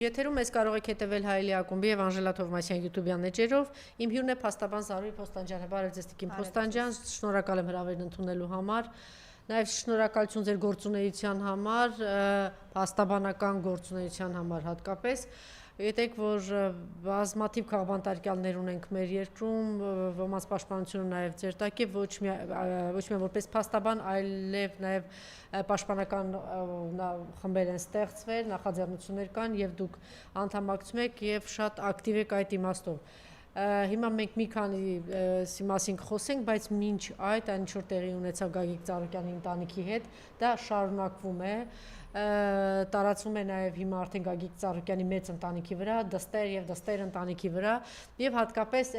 Եթերում ես կարող եք հետևել Հայելի ակումբի եւ Անժելա Թովմասյան YouTube-յան էջերով։ Իմ հյուրն է փաստաբան Զարուհի Փոստանջյանը։ Բարև ձեզ Տիկին Փոստանջյան, շնորհակալ եմ հրավերն ընդունելու համար։ Նաեւ շնորհակալություն ձեր գործունեության համար, փաստաբանական գործունեության համար հատկապես։ Յետեք, որ բազմաթիվ քաղբանտարկյալներ ունենք մեր երկրում, ոմանց պաշտպանությունը նաև ձեր տակ է, ոչ միայն որպես փաստաբան, այլև նաև պաշտպանական խմբեր են ստեղծվել, նախաձեռնություններ կան եւ դուք անդամակցում եք եւ շատ ակտիվ եք այդ իմաստով։ Հիմա մենք մի քանի մասին խոսենք, բայց մինչ այդ այն ինչ որ տեղի ունեցավ Գագիկ Ծառուկյանի ընտանիքի հետ, դա շարունակվում է, տարածվում է նաև հիմա արդեն Գագիկ Ծառուկյանի մեծ ընտանիքի վրա, դստեր եւ դստեր ընտանիքի վրա, եւ հատկապես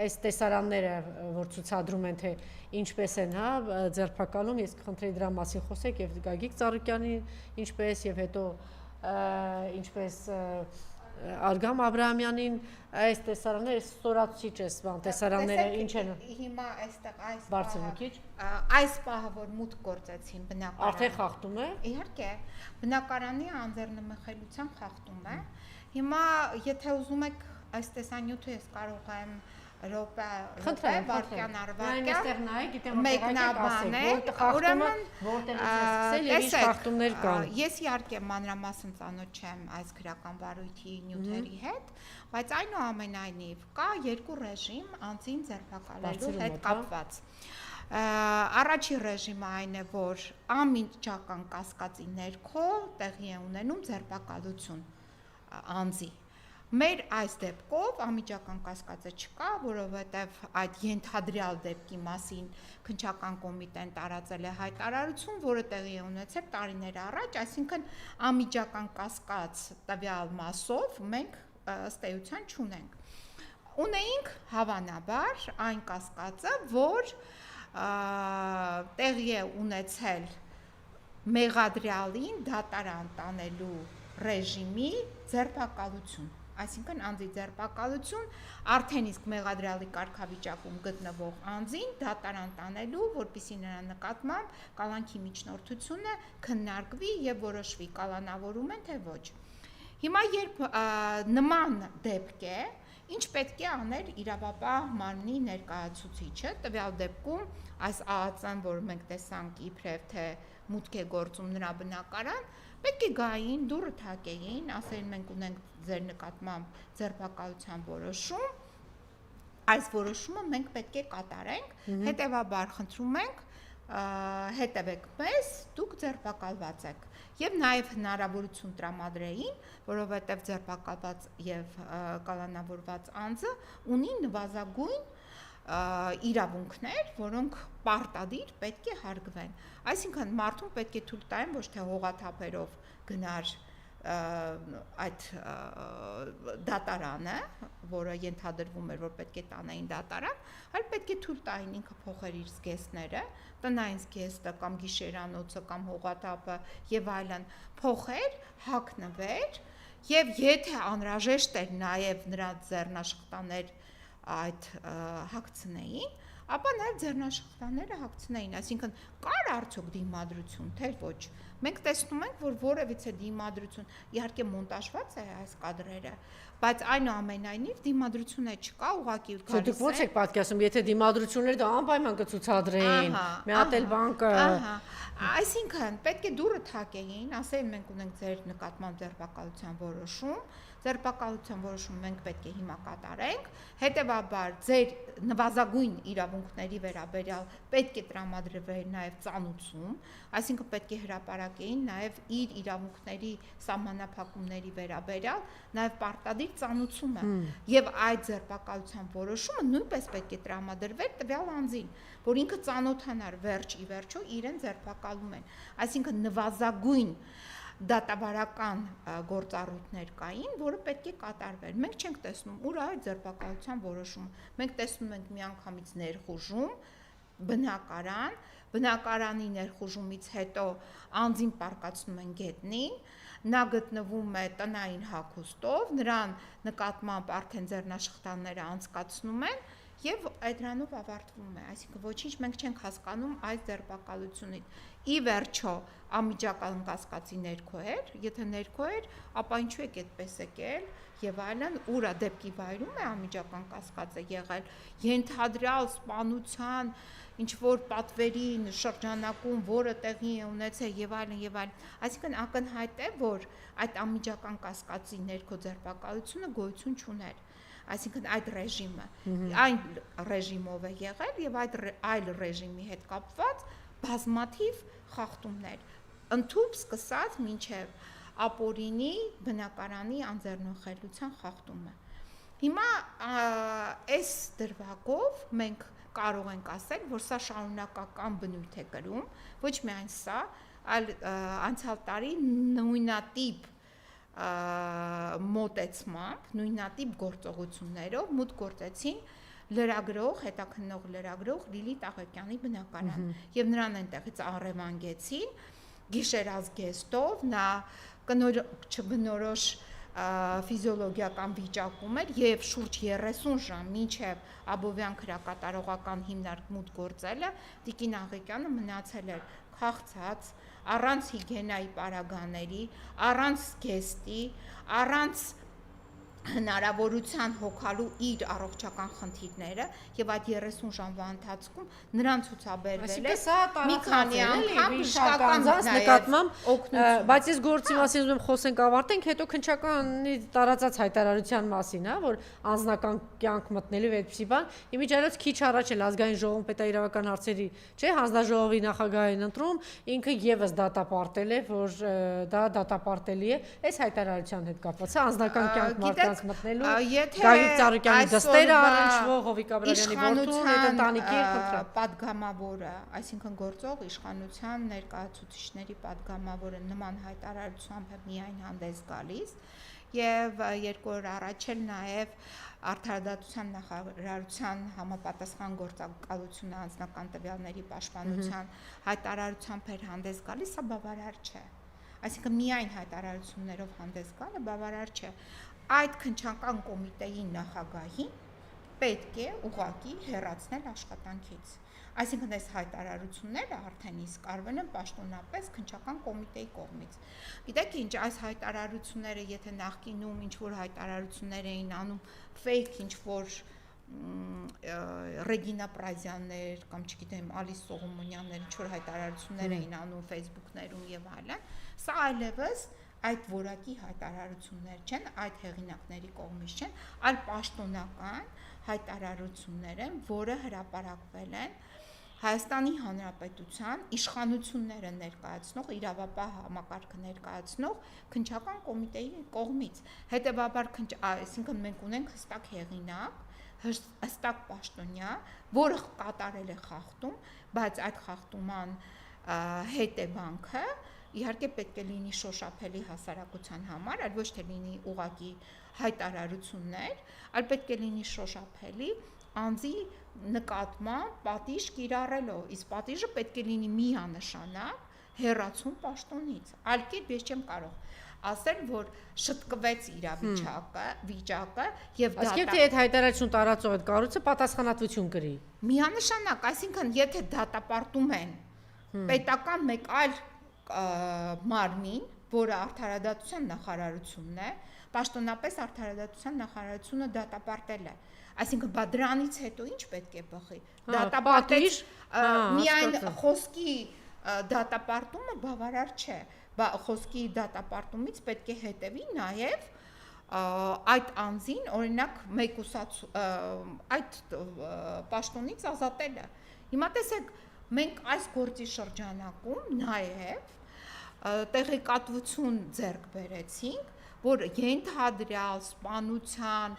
այս տեսարանները, որ ցուցադրում են, թե ինչպես են, ձերբակալում, ես կխնդրեի դրա մասին խոսեք եւ Գագիկ Ծառուկյանի ինչպես եւ հետո ինչպես Արգամ Աբրահամյանին այս տեսարանները ստորացուցիչ է բան տեսարանները ինչ են հիմա այստեղ այս պահը որ մուտք գործեցին բնակարան արդեն խախտում է իհարկե բնակարանի անձեռնմխելիության խախտում է հիմա եթե ուզում եք այս տեսանյութը ես կարող եմ րոպե վարքյան առվարկյան մեկնաբանել ուրեմն որտեղից է սկսել եւ ինչ խախտումներ կան ես իհարկե մանրամասն ծանոթ չեմ այս քրական վարույթի նյութերի հետ բայց այնուամենայնիվ կա երկու ռեժիմ անձին ձերբակալելու հետ կապված առաջի ռեժիմը այն է որ անմիջական կասկածի ներքո տեղի է ունենում ձերբակալություն անձի Մեր այս դեպքով անմիջական կասկածը չկա, որովհետև այդ ենթադրյալ դեպքի մասին քննչական կոմիտեն տարածել է հայտարարություն, որը տեղի է ունեցել տարիներ առաջ, այսինքն անմիջական կասկած տվյալ մասով մենք ըստ էության չունենք։ Ունեինք հավանաբար այն կասկածը, որ տեղի է ունեցել մեղադրյալին դատարան տանելու ռեժիմի ձերբակալություն Այսինքն անձի ձերբակալություն արդեն իսկ մեղադրյալի կարգավիճակում գտնվող անձին դատարան տանելու, որպեսզի նրա նկատմամբ կալանքի միջնորդությունը քննարկվի եւ որոշվի կալանավորում են թե ոչ։ Հիմա երբ նման դեպք է, ինչ պետք է անել իրավապահ մարմնի ներկայացուցիչը, տվյալ դեպքում այս ԱԱԾ-ն, որ մենք տեսանք իբրև թե մուտք է գործում նրա բնակարան, պետք է գային, դուռը թակեին, ասեին մենք ունենք ձեր նկատմամբ ձերբակալության որոշում, այս որոշումը մենք պետք է կատարենք, հետևաբար խնդրում ենք հետևեք մեզ, դուք ձերբակալված եք եւ նաեւ հնարավորություն տրամադրեին, որովհետեւ ձերբակալված եւ կալանավորված անձը ունի նվազագույն իրավունքներ, որոնք պարտադիր պետք է հարգվեն։ Այսինքն մարդուն պետք է թույլ տային ոչ թե հողաթափերով գնար այդ դատարանը, որը ենթադրվում էր, որ պետք է տանային դատարան, այլ պետք է թույլ տային ինքը փոխեր իր զգեստները, տնային զգեստը կամ գիշերանոցը կամ հողաթափը եւ այլն փոխեր, հագնվեր եւ եթե անհրաժեշտ էր նաեւ նրա ձեռնաշխտաներ այդ հագցնեին, ապա նաև ձեռնաշխտաները հագցնեին, այսինքն կար արդյոք դիմադրություն, թե ոչ։ Մենք տեսնում ենք, որ որևիցե դիմադրություն, իհարկե մոնտաժված է այս կադրերը, բայց այնուամենայնիվ դիմադրություն չկա, ուղղակի գալիս է։ Դուք ո՞նց եք պատկերացնում, եթե դիմադրությունները դա անպայման կցուցադրեին, մի հատ էլ բան կա։ Այսինքն պետք է դուռը թակեին, ասեին մենք ունենք ձեր նկատմամբ ձերբակալության որոշում, ձերբակալության որոշումը մենք պետք է հիմա կատարենք, հետևաբար ձեր նվազագույն իրավունքների վերաբերյալ պետք է տրամադրվեր նաև ծանուցում, այսինքն պետք է հրապարակեին նաև իր իրավունքների սահմանափակումների վերաբերյալ նաև պարտադիր ծանուցումը եւ այդ ձերբակալության որոշումը նույնպես պետք է տրամադրվեր տվյալ անձին, որ ինքը ծանոթանար վերջ ի վերջո իրեն ձերբակալում են, այսինքն նվազագույն դատավարական գործառույթներ կային, որը պետք է կատարվեր։ Մենք չենք տեսնում ուր այդ ձերբակալության որոշումը։ Մենք տեսնում ենք միանգամից ներխուժում, բնակարանի ներխուժումից հետո անձին պարկացնում են գետնին, նա գտնվում է տնային հագուստով, նրան նկատմամբ արդեն ձեռնաշխտանները անցկացնում են եւ այդ դրանով ավարտվում է, այսինքն ոչինչ մենք չենք հասկանում այս ձերբակալությունից։ Ի վերջո անմիջական կասկածի ներքո էր, եթե ներքո էր, ապա ինչու եք այդպես եկել եւ այլն, ուրա դեպքի վայրում է անմիջական կասկածը եղել, ենթադրյալ սպանության ինչ որ պատվերի շրջանակում, որը տեղի է ունեցել եւ այլն, այսինքն ակնհայտ է, որ այդ անմիջական կասկածի ներքո ձերբակալությունը գոյություն չուներ, այսինքն այդ ռեժիմը, այն ռեժիմով է եղել եւ այդ այլ ռեժիմի հետ կապված բազմաթիվ խախտումներ, ընդհուպ սկսած մինչեւ ապօրինի բնակարանի անձեռնողելիության խախտումը։ Հիմա այս դրվագով մենք կարող ենք ասել, որ սա շարունակական բնույթ է կրում, ոչ միայն սա, այլ անցյալ տարի նույնատիպ մոտեցմամբ, նույնատիպ գործողություններով մուտք գործեցին լրագրող, հետաքննող լրագրող Լիլիթ Աղեկյանի բնակարան եւ նրան այնտեղից առևանգեցին գիշերազգեստով, նա չբնորոշ ֆիզիոլոգիական վիճակում էր եւ շուրջ 30 ժամ մինչեւ Աբովյան քրակատարողական հիմնարկ մուտք գործելը Տիկին Աղեկյանը մնացել էր քաղցած, առանց հիգիենայի պարագաների, առանց զգեստի, առանց հնարավորության հոգալու իր առողջական խնդիրները եւ այդ 30 ժամվա ընթացքում նրան ցուցաբերվել է մի քանի անգամ բժշկական նկատմամբ օգնություն, բայց ես գործի մասին ուզում եմ խոսենք ավարտենք, հետո քննչականի տարածած հայտարարության մասին, հա, որ անձնական կյանք մտնելու այդպիսի բան, իմիջիայլոց քիչ առաջ էլ ազգային ժողովում պետաիրավական հարցերի, չէ, հանձնաժողովի նախագահային ընտրում, ինքը եւս դատապարտել է, որ դա դատապարտելի է այս հայտարարության հետ կապված, անձնական կյանք մարդկանց մտնելու Գագիկ Ծառուկյանի դստերը առնչվող Հովիկ Աբրահամյանի որդուն այդ ընտանիքի պատգամավորը, այսինքն գործող իշխանության ներկայացուցիչների պատգամավորը նման հայտարարությամբ է միայն հանդես գալիս եւ 2 օր առաջ էլ նաեւ Արդարադատության նախարարության համապատասխան գործակալությունը անձնական տվյալների պաշտպանության հայտարարությամբ էր հանդես գալիս, սա բավարար չէ։ Այսինքն միայն հայտարարություններով հանդես գալը բավարար չէ։ Այդ քննչական կոմիտեի նախագահին պետք է ուղղակի հեռացնել աշխատանքից։ Այսինքն այս հայտարարությունները արդեն իսկ արվել են պաշտոնապես քննչական կոմիտեի կողմից։ Գիտեք ինչ, այս հայտարարությունները, եթե նախկինում ինչ որ հայտարարություններ էին անում fake ինչ որ Ռեգինա Պրազյաններ կամ չգիտեմ Ալիս Սողոմոնյաններ ինչ որ հայտարարություններ էին անում Facebook-ներում եւ այլն, սա այլևս այդ որակի հայտարարություններ չեն, այդ հեղինակների կողմից չեն, այլ պաշտոնական հայտարարություններ են, որը հրապարակվել են Հայաստանի Հանրապետության իշխանությունները ներկայացնող, իրավապահ համակարգը ներկայացնող քննչական կոմիտեի կողմից։ Հետևաբար, այսինքն մենք ունենք հստակ հեղինակ, հստակ պաշտոնյա, որը կատարել է խախտում, բայց այդ խախտման հետևանքը իհարկե պետք է լինի շոշափելի հասարակության համար, այլ ոչ թե լինի ուղղակի հայտարարություններ, այլ պետք է լինի շոշափելի անձի նկատմամբ պատիժ կիրառելով, իսկ պատիժը պետք է լինի միանշանակ հեռացում պաշտոնից։ Այլ կերպ ես չեմ կարող ասել, որ շտկվեց վիճակը եւ դա Ասկերտի այդ հայտարարություն տարածող այդ կառույցը պատասխանատվություն կրի։ Միանշանակ, այսինքն եթե դատապարտում են պետական մեկ այլ մարմին, որը արդարադատության նախարարությունն է, պաշտոնապես արդարադատության նախարարությունը դատապարտել է։ Այսինքն բա դրանից հետո ինչ պետք է բխի։ Դատապարտել միայն խոսքի դատապարտումը բավարար չէ։ Խոսքի դատապարտումից պետք է հետևի նաև այդ անձին, օրինակ այդ պաշտոնից ազատելը։ Հիմա տեսեք, մենք այս գործի շրջանակում նաև տեղեկատվություն ձեռք բերեցինք, որ ենթադրյալ սպանության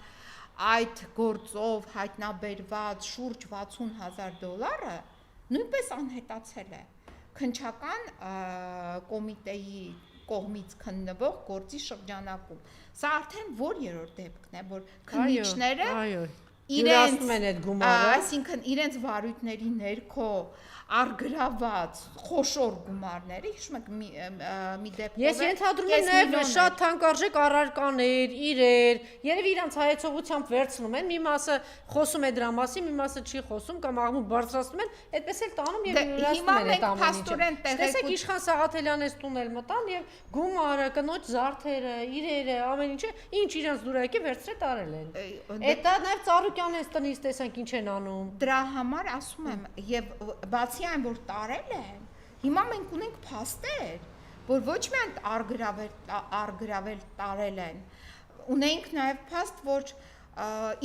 այդ գործով հայտնաբերված շուրջ $60,000 նույնպես անհետացել է քննչական կոմիտեի կողմից քննվող գործի շրջանակում։ Սա արդեն որ երրորդ դեպքն է, որ քննիչները յուրացնում են այդ գումարը, այսինքն իրենց վարույթների ներքո արգրաված խոշոր գումարները, հիշում եք մի դեպքով ես ենթադրում եմ նաև շատ թանկարժեք առարկաներ, իրեր, երևի իրանց հայեցողությամբ վերցնում են, մի մասը խոսում է դրա մասին, մի մասը չի խոսում կամ աղմուկ բարձրացնում են, այդպես էլ տանում եւ յուրացնում են այդ ամեն ինչը։ Տեսեք Իշխան Սաղաթելյանից տուն էլ մտան եւ գումարը, կնոջ զարդերը, իրերը, ամեն ինչը ինչ իրանց դուրակի վերցրել տարել են։ Դա նաև Ծառուկյանից տնից տեսանք ինչ են անում։ Դրա համար ասում եմ եւ բացի այն որ տարել են, հիմա մենք ունենք փաստեր, որ ոչ միայն արգրավել տարել են, ունենք նաև փաստ, որ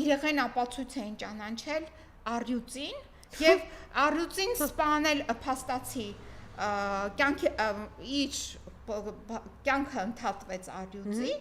իրեղեն ապացույց էին ճանաչել առյուծին եւ առյուծին սպանել փաստացի կյանքը ընդհատվեց առյուծի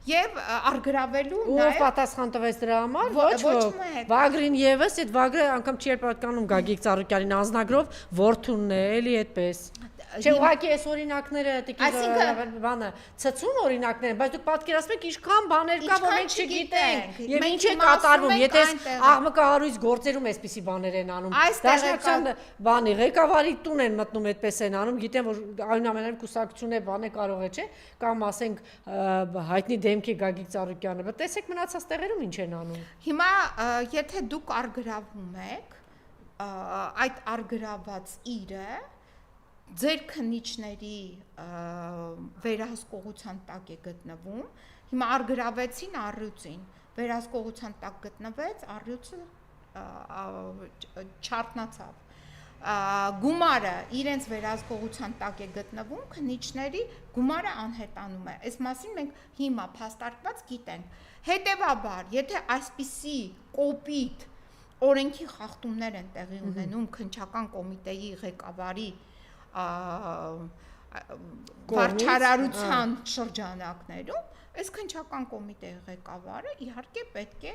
եւ արգրավելու նաև պատասխան տվեց դրա համար ոչ ոք Վագրին եւս այդ Վագրը անգամ չի պատկանում Գագիկ Ծառուկյանին անձնագրով որդունն է էլի այդպես Չէ, ուղղակի այս օրինակները տիկին բանը ցցուն օրինակներ են, բայց դուք պատկերացնում եք ինչքան բաներ կա, որ մենք չգիտենք, եւ ինչ է կատարվում, եթե աղմկահարույց գործերում այսպիսի բաներ են անում։ Դաշնակցության բանի ղեկավարի տուն են մտնում, այդպես են անում, գիտեն որ այնուամենայնիվ կուսակցություն է, բան է կարող է, չէ, կամ ասենք հայտնի դեմքի Գագիկ Ծառուկյանը, բայց տեսեք մնացած տեղերում ինչ են անում։ Հիմա եթե դուք արգրավում եք, այդ արգրաված իրը ձեր քննիչների վերահսկողության տակ է գտնվում, հիմա արգրավեցին առյուծին, վերահսկողության տակ գտնվեց, առյուծը չարտնացավ, գումարը իրենց վերահսկողության տակ է գտնվում, քննիչների գումարը անհետանում է, այս մասին մենք հիմա փաստարկված գիտենք, հետևաբար, եթե այսպիսի կոպիտ օրենքի խախտումներ են տեղի ունենում քննչական կոմիտեի ղեկավարի վարչարարության շրջանակներում, այս քննչական կոմիտեի ղեկավարը իհարկե պետք է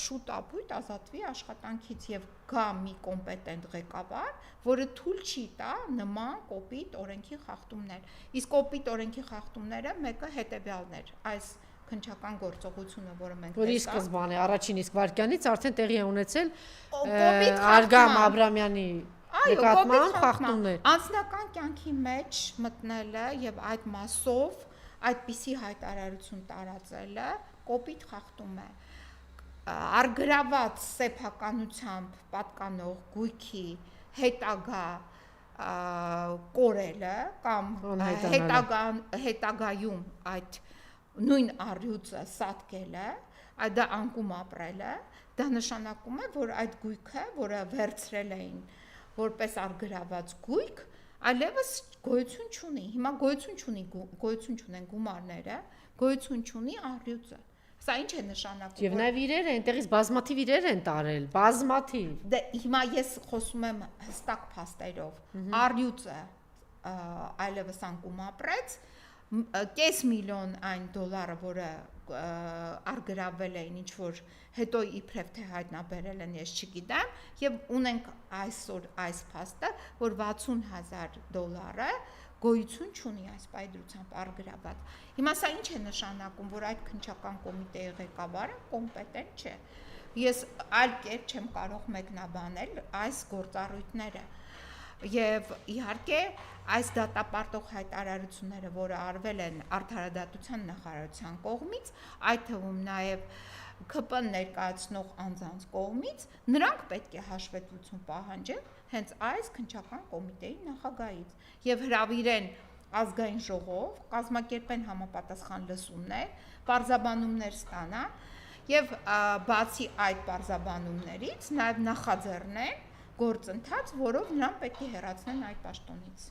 շուտապույտ ազատվի աշխատանքից եւ գա մի կոմպետենտ ղեկավար, որը թույլ չի տա նման կոպիտ օրենքի խախտումներ։ Իսկ կոպիտ օրենքի խախտումները մեկը հետեւյալն էր, այս քննչական գործողությունը, որը մենք տեսանք, որի սկզբան է առաջին իսկ վարքյանից արդեն տեղի է ունեցել Արգամ Աբրամյանի նկատմամբ խախտումներ։ Անձնական կյանքի մեջ մտնելը եւ այդ մասով այդպիսի հայտարարություն տարածելը կոպիտ խախտում է։ Արգրաված սեփականությամբ պատկանող գույքի հետագա կորելը կամ հետագայում այդ նույն առյուծը սատկելը, դա անկում ապրելը, դա նշանակում է, որ այդ գույքը, որը վերցրել էին որպես արգրաված գույք, այլևս գոյություն չունի։ Հիմա գոյություն չունեն գումարները, գոյություն չունի առյուծը։ Սա ինչ է նշանակում։ Եվ նաև իրեր են, այնտեղից բազմաթիվ իրեր են տարել, բազմաթիվ։ Դե հիմա ես խոսում եմ հստակ փաստերով։ Առյուծը այլևս անկում ապրեց, կես միլիոն այն դոլարը, որը արգրավել էին ինչ որ հետո իբրև թե հայտնաբերել են, ես չգիտեմ, եւ ունենք այսօր այս փաստը, որ $60,000 գոյություն չունի այս պայդրությամբ արգրաված։ Հիմա սա ինչ է նշանակում, որ այդ քննչական կոմիտեի ղեկավարը կոմպետենտ չէ։ Ես այլ կերպ չեմ կարող մեկնաբանել այս գործառույթները։ Եվ իհարկե այս դատապարտող հայտարարությունները, որը արվել են Արդարադատության նախարարության կողմից, այդ թվում նաև ԿՊ ներկայացնող անձանց կողմից, նրանք պետք է հաշվետվություն պահանջեն հենց այս քննչական կոմիտեի նախագահից եւ հրավիրեն ազգային ժողով, կազմակերպեն համապատասխան լսումներ, պարզաբանումներ ստանան եւ բացի այդ պարզաբանումներից նաև նախաձեռնեն գործընթաց, որով նրան պետք է հեռացնեն այդ պաշտոնից։